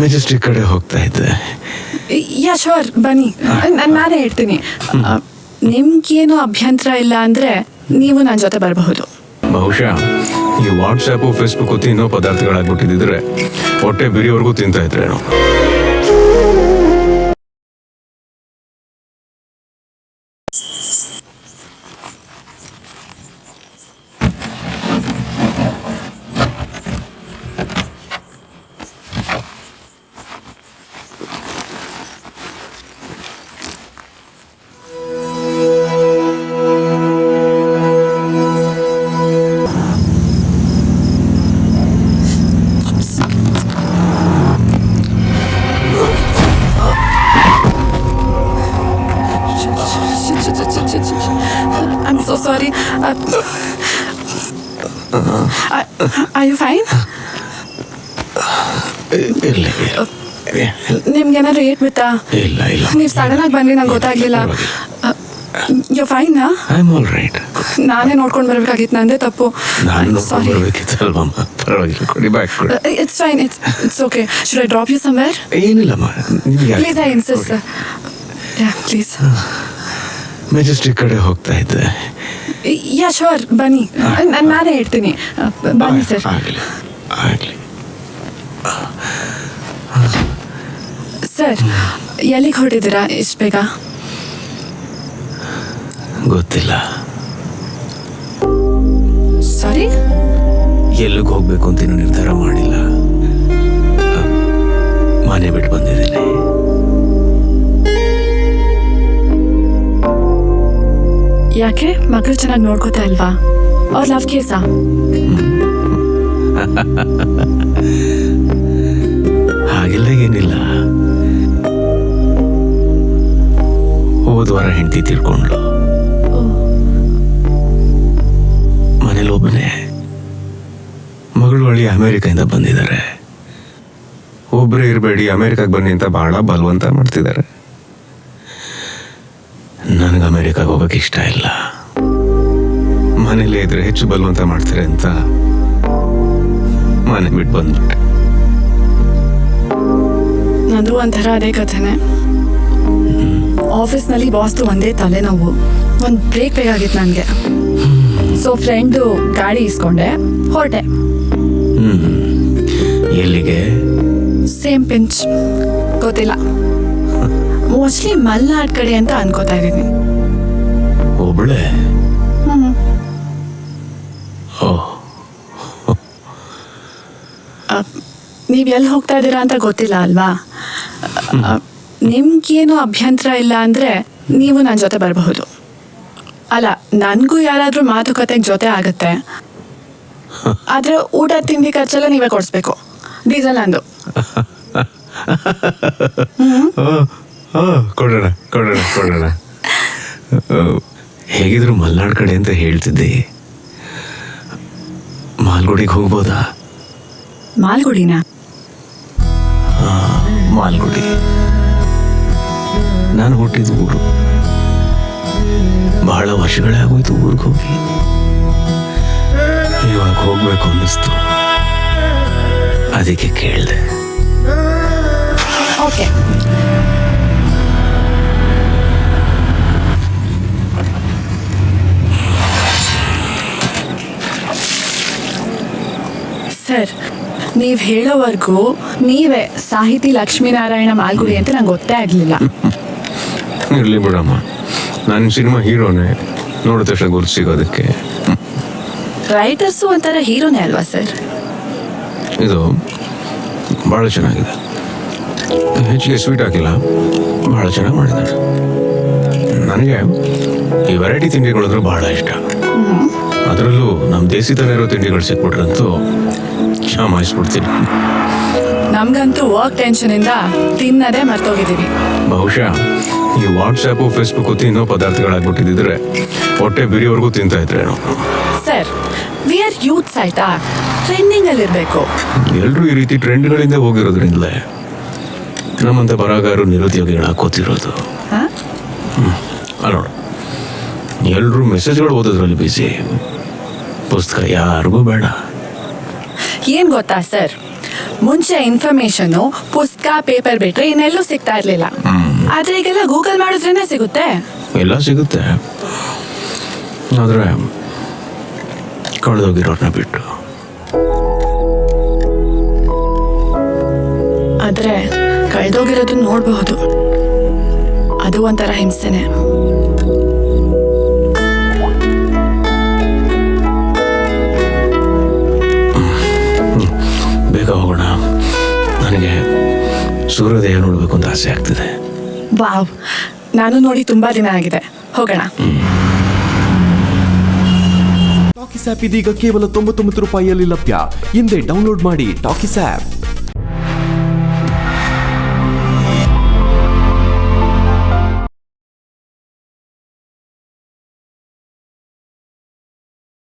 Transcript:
Majestic ಕಡೆ ಹೋಗ್ತಾ ಇದ್ದೆ. ಯಾ ಶೋರ್ ಬನ್ನಿ, ನಾನೇ ಹೇಳ್ತೀನಿ. ನಿಮ್ಗೇನು ಅಭ್ಯಂತರ ಇಲ್ಲ ಅಂದರೆ ನೀವು ನನ್ನ ಜೊತೆ ಬರಬಹುದು. ಬಹುಶಃ ಈ ವಾಟ್ಸಪ್ಪು ಫೇಸ್ಬುಕ್ಕು ತಿನ್ನೋ ಪದಾರ್ಥಗಳಾಗ್ಬಿಟ್ಟಿದ್ರೆ ಹೊಟ್ಟೆ ಬಿರಿಯವರೆಗೂ ತಿಂತಾ ಇದ್ರೇನೋ. I'm so sorry. Are you fine? ಇಲ್ಲ ನಿಮ್ಗೇನಾದ್ರು ಏಟ್ ಬಿತ್ತಾ? ಇಲ್ಲ ಇಲ್ಲ, ನೀವು ಸಡನ್ ಆಗಿ ಬಂದ್ರಿ, ನಂಗೆ ಗೊತ್ತಾಗ್ಲಿಲ್ಲ. You fine? I am all right. ನಾನೇ ನೋಡ್ಕೊಂಡು ಬರ್ಬೇಕಾಗಿತ್ತು, ನಂದೇ ತಪ್ಪು. ಸಾರಿ. ಪರವಾಗಿಲ್ಲ, ಕೊಡಿ ಬ್ಯಾಗ್ ಕೊಡಿ. It's fine, it's okay. Should I drop you somewhere? ಏನಿಲ್ಲಮ್ಮ, please, I insist. Yeah please. Majestic ಕಡೆ ಹೋಗ್ತಾ ಇದ್ದೆ. ಯಾ ಶೋರ್ ಬನ್ನಿ, ನಾನೇ ಹೇಳ್ತೀನಿ. ಬನ್ನಿ ಸರ್. ಆಗಲಿ ಆಗಲಿ. ಸರ್, ಎಲ್ಲಿಗೆ ಹೊರಟಿದ್ದೀರಾ ಇಷ್ಟು ಬೇಗ? ಗೊತ್ತಿಲ್ಲ. ಸಾರಿ? ಎಲ್ಲಿಗೆ ಹೋಗ್ಬೇಕು ಅಂತ ಇನ್ನೂ ನಿರ್ಧಾರ ಮಾಡಿಲ್ಲ. ಮನೆ ಬಿಟ್ಟು ಬಂದಿದ್ದೀನಿ. ಯಾಕೆ? ಮಕ್ಕಳು ಚೆನ್ನಾಗಿ ನೋಡ್ಕೋತಾ ಇಲ್ವಾ? ಅವ್ರ ಲವ್ ಕೇಸಾ? ಹಾಗೆಲ್ಲ ಏನಿಲ್ಲ. ಹೋದ ವಾರ ಹೆಂಡತಿ ತೀರ್ಕೊಂಡ್ಲು. ಮನೇಲಿ ಒಬ್ಬನೇ. ಮಗಳು ಹಳ್ಳಿ ಅಮೇರಿಕೆಯಿಂದ ಬಂದಿದ್ದಾರೆ. ಒಬ್ಬರೇ ಇರಬೇಡಿ, ಅಮೇರಿಕಾಗೆ ಬನ್ನಿ ಅಂತ ಬಹಳ ಬಲವಂತ ಮಾಡ್ತಿದ್ದಾರೆ. ನನಗೆ ಅಮೇರಿಕಾಗೆ ಹೋಗೋಕೆ ಇಷ್ಟ ಇಲ್ಲ. ಮನೇಲೇ ಇದ್ರೆ ಹೆಚ್ಚು ಬಲವಂತ ಮಾಡ್ತಾರೆ ಅಂತ ಮನೆ ಬಿಟ್ಟು ಬಂದ್ಬಿಟ್ಟೆ. ನಂದು ಒಂಥರ ಅದೇ ಕಥೆನೆ. ಆಫೀಸ್ನಲ್ಲಿ ಬಾಸ್ದು ಒಂದೇ ತಲೆನೋವು. ಒಂದು ಬ್ರೇಕ್ ಬೇಕಾಗಿತ್ತು ನನಗೆ. ಸೊ ಫ್ರೆಂಡು ಗಾಡಿ ಇಸ್ಕೊಂಡೆ, ಹೊರಟೆ. ಎಲ್ಲಿಗೆ? ಸೇಮ್ ಪಿಂಚ್, ಗೊತ್ತಿಲ್ಲ. ಮೋಸ್ಟ್ಲಿ ಮಲ್ನಾಡ್ ಕಡೆ ಅಂತ ಅನ್ಕೋತಾ ಇದ್ದೀನಿ. ಒಬ್ಬಳೆ? ನೀವು ಎಲ್ಲಿ ಹೋಗ್ತಾ ಇದ್ದೀರಾ ಅಂತ ಗೊತ್ತಿಲ್ಲ ಅಲ್ವಾ? ನಿಮ್ಗೇನು ಅಭ್ಯಂತರ ಇಲ್ಲ ಅಂದರೆ ನೀವು ನನ್ನ ಜೊತೆ ಬರಬಹುದು. ಅಲ್ಲ, ನನಗೂ ಯಾರಾದರೂ ಮಾತುಕತೆಗೆ ಜೊತೆ ಆಗುತ್ತೆ. ಆದರೆ ಊಟ ತಿಂಡಿ ಖರ್ಚೆಲ್ಲ ನೀವೇ ಕೊಡಿಸ್ಬೇಕು. ಡೀಸೆಲ್ ನಂದು. ಕೊಡೋಣ ಕೊಡೋಣ ಕೊಡೋಣ. ಹೇಗಿದ್ರು ಮಲ್ನಾಡ್ ಕಡೆ ಅಂತ ಹೇಳ್ತಿದ್ದೆ. ಮಾಲ್ಗುಡಿಗೆ ಹೋಗ್ಬೋದಾ? ಮಾಲ್ಗುಡಿನಾ? ಮಾಲ್ಗುಡಿ ನಾನು ಹುಟ್ಟಿದ ಊರು. ಬಹಳ ವರ್ಷಗಳೇ ಆಗೋಯ್ತು ಊರಿಗೆ ಹೋಗಿ. ಇವಾಗ ಹೋಗ್ಬೇಕು ಅನ್ನಿಸ್ತು, ಅದಕ್ಕೆ ಕೇಳಿದೆ. ಓಕೆ. ಸರ್, ನೀವು ಹೇಳೋವರೆಗೂ ನೀವೇ ಸಾಹಿತಿ ಲಕ್ಷ್ಮೀನಾರಾಯಣ ಮಾಲ್ಗುಡಿ ಅಂತ ನಂಗೆ ಗೊತ್ತೇ ಆಗಲಿಲ್ಲ. ಇರಲಿ ಬಿಡಮ್ಮ, ನನ್ನ ಸಿನಿಮಾ ಹೀರೋನೇ, ನೋಡಿದ ತಕ್ಷಣ ಗುರುತು ಸಿಗೋದಕ್ಕೆ. ರೈಟರ್ಸು ಒಂಥರ ಹೀರೋನೇ ಅಲ್ವಾ ಸರ್? ಇದು ಭಾಳ ಚೆನ್ನಾಗಿದೆ. ಹೆಚ್ಚಿಗೆ ಸ್ವೀಟ್ ಹಾಕಿಲ್ಲ, ಭಾಳ ಚೆನ್ನಾಗಿ ಮಾಡಿದ್ದಾರೆ. ನನಗೆ ಈ ವೆರೈಟಿ ತಿಂಡಿಗಳಂದ್ರೂ ಭಾಳ ಇಷ್ಟ. ಅದರಲ್ಲೂ ನಮ್ಮ ದೇಸಿ ಥರ ಇರೋ ತಿಂಡಿಗಳು ಸಿಕ್ಬಿಟ್ರಂತೂ ಕ್ಷಮಿಸ್ಬಿಡ್ತೀನಿ. ನಮಗಂತೂ ವರ್ಕ್ ಟೆನ್ಷನಿಂದ ತಿನ್ನದೇ ಮರ್ತೋಗಿದ್ದೀವಿ. ಬಹುಶಃ ಈ ವಾಟ್ಸಪ್ಪು ಫೇಸ್ಬುಕ್ಕು ತಿನ್ನೋ ಪದಾರ್ಥಗಳಾಗ್ಬಿಟ್ಟಿದ್ರೆ ಹೊಟ್ಟೆ ಬಿರಿಯವರೆಗೂ ತಿಂತಾ ಇದ್ರೇನೋ. ಸರ್, ವಿ ಆರ್ ಯೂತ್ಸ್ ಆಯ್ತಾ, ಟ್ರೆಂಡಿಂಗಲ್ಲಿರಬೇಕು. ಎಲ್ಲರೂ ಈ ರೀತಿ ಟ್ರೆಂಡ್ಗಳಿಂದ ಹೋಗಿರೋದ್ರಿಂದಲೇ ನಮ್ಮಂಥ ಬರಹಗಾರರು ನಿರುದ್ಯೋಗಿಗಳು ಹಾಕೋತಿರೋದು. ಅಲ್ಲ, ಎಲ್ಲರೂ ಮೆಸೇಜ್ಗಳು ಓದೋದ್ರಲ್ಲಿ ಬಿಸಿ, ಪುಸ್ತಕ ಯಾರಿಗೂ ಬೇಡ. ಏನು ಗೊತ್ತಾ ಸರ್, ಮುಂಚೆ ಇನ್ಫಾರ್ಮೇಶನ್ ಪುಸ್ತಕ ಪೇಪರ್ ಬಿಟ್ರೆ ಇನ್ನೆಲ್ಲೂ ಸಿಗ್ತಾ ಇರ್ಲಿಲ್ಲ. ಆದ್ರೆ ಈಗೆಲ್ಲ ಗೂಗಲ್ ಮಾಡಿದ್ರೇನೆ ಸಿಗುತ್ತೆ. ಎಲ್ಲ ಸಿಗುತ್ತೆ, ಆದರೆ ಕಳೆದೋಗಿರೋರ್ನ ಬಿಟ್ಟು. ಆದ್ರೆ ಕಳೆದೋಗಿರೋದನ್ನ ನೋಡಬಹುದು, ಅದು ಒಂಥರ ಹಿಂಸೆನೆ. ಬೇಗ ಹೋಗೋಣ, ನನಗೆ ಸೂರ್ಯೋದಯ ನೋಡಬೇಕು ಅಂತ ಆಸೆ ಆಗ್ತಿದೆ. ವಾವ್, ನಾನು ನೋಡಿ ತುಂಬಾ ದಿನ ಆಗಿದೆ, ಹೋಗೋಣ. ಟಾಕೀಸ್ ಆಪ್ ಇದೀಗ ಕೇವಲ 99 ರೂಪಾಯಿಯಲ್ಲಿ ಲಭ್ಯ. ಹಿಂದೆ ಡೌನ್ಲೋಡ್ ಮಾಡಿ ಟಾಕೀಸ್ ಆಪ್.